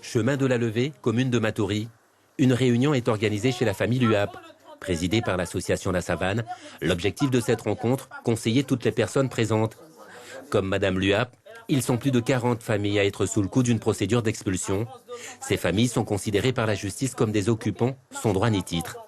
Chemin de la Levée, commune de Matoury, une réunion est organisée chez la famille Luap. Présidée par l'association La Savane, l'objectif de cette rencontre, conseiller toutes les personnes présentes. Comme Madame Luap, ils sont plus de 40 familles à être sous le coup d'une procédure d'expulsion. Ces familles sont considérées par la justice comme des occupants, sans droit ni titre.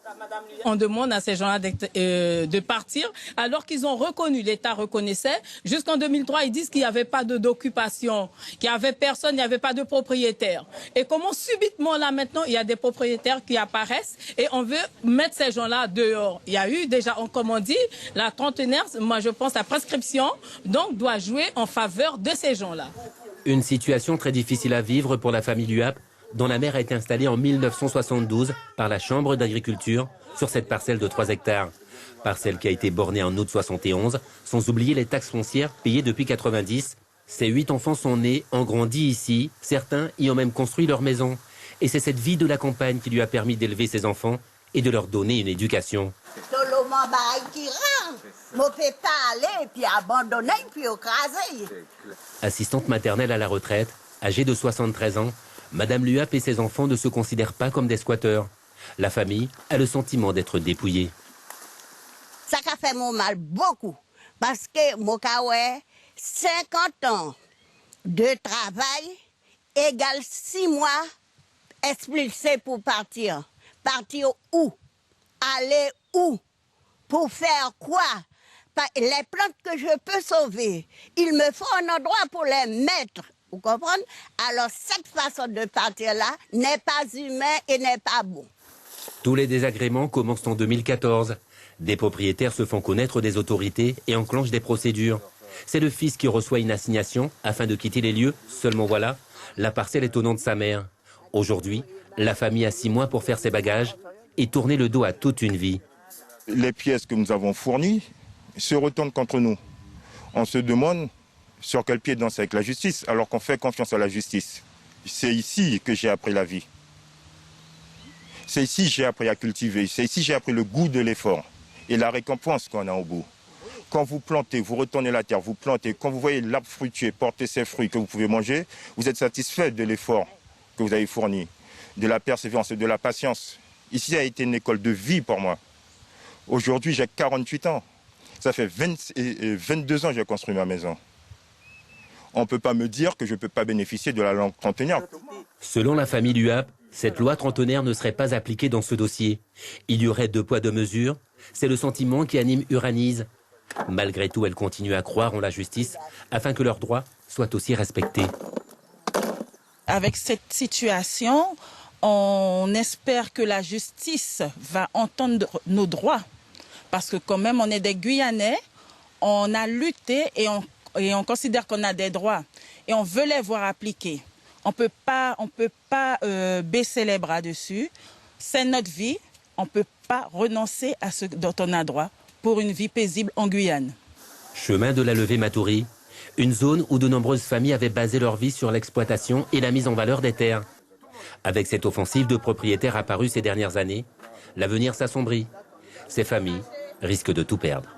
On demande à ces gens-là de partir alors qu'ils ont reconnu, l'État reconnaissait. Jusqu'en 2003, ils disent qu'il n'y avait pas d'occupation, qu'il n'y avait personne, il n'y avait pas de propriétaire. Et comment subitement là maintenant, il y a des propriétaires qui apparaissent et on veut mettre ces gens-là dehors. Il y a eu déjà, comme on dit, la trentenaire, moi je pense la prescription, donc doit jouer en faveur de ces gens-là. Une situation très difficile à vivre pour la famille Luap, dont la mère a été installée en 1972 par la Chambre d'agriculture sur cette parcelle de 3 hectares. Parcelle qui a été bornée en août 71, sans oublier les taxes foncières payées depuis 90. Ces 8 enfants sont nés, ont grandi ici, certains y ont même construit leur maison. Et c'est cette vie de la campagne qui lui a permis d'élever ses enfants et de leur donner une éducation. Assistante maternelle à la retraite, âgée de 73 ans, Madame Luap et ses enfants ne se considèrent pas comme des squatteurs. La famille a le sentiment d'être dépouillée. Ça a fait mon mal beaucoup. Parce que mon 50 ans de travail égale 6 mois expulsé pour partir. Partir où? Aller où? Pour faire quoi? Les plantes que je peux sauver, il me faut un endroit pour les mettre. Vous comprenez? Alors cette façon de partir-là n'est pas humaine et n'est pas bon. Tous les désagréments commencent en 2014. Des propriétaires se font connaître des autorités et enclenchent des procédures. C'est le fils qui reçoit une assignation afin de quitter les lieux. Seulement voilà, la parcelle est au nom de sa mère. Aujourd'hui, la famille a 6 mois pour faire ses bagages et tourner le dos à toute une vie. Les pièces que nous avons fournies se retournent contre nous. On se demande sur quel pied danser avec la justice alors qu'on fait confiance à la justice. C'est ici que j'ai appris la vie. C'est ici que j'ai appris à cultiver. C'est ici que j'ai appris le goût de l'effort et la récompense qu'on a au bout. Quand vous plantez, vous retournez la terre, vous plantez. Quand vous voyez l'arbre fruitier porter ses fruits que vous pouvez manger, vous êtes satisfait de l'effort que vous avez fourni, de la persévérance et de la patience. Ici a été une école de vie pour moi. Aujourd'hui, j'ai 48 ans. Ça fait 22 ans que j'ai construit ma maison. On ne peut pas me dire que je ne peux pas bénéficier de la langue trentenaire. Selon la famille Luap, cette loi trentenaire ne serait pas appliquée dans ce dossier. Il y aurait 2 poids 2 mesures. C'est le sentiment qui anime Uranise. Malgré tout, elle continue à croire en la justice afin que leurs droits soient aussi respectés. Avec cette situation, on espère que la justice va entendre nos droits. Parce que quand même, on est des Guyanais, on a lutté et on considère qu'on a des droits. Et on veut les voir appliqués. On peut pas baisser les bras dessus. C'est notre vie. On ne peut pas renoncer à ce dont on a droit pour une vie paisible en Guyane. Chemin de la Levée Matoury, une zone où de nombreuses familles avaient basé leur vie sur l'exploitation et la mise en valeur des terres. Avec cette offensive de propriétaires apparue ces dernières années, l'avenir s'assombrit. Ces familles risquent de tout perdre.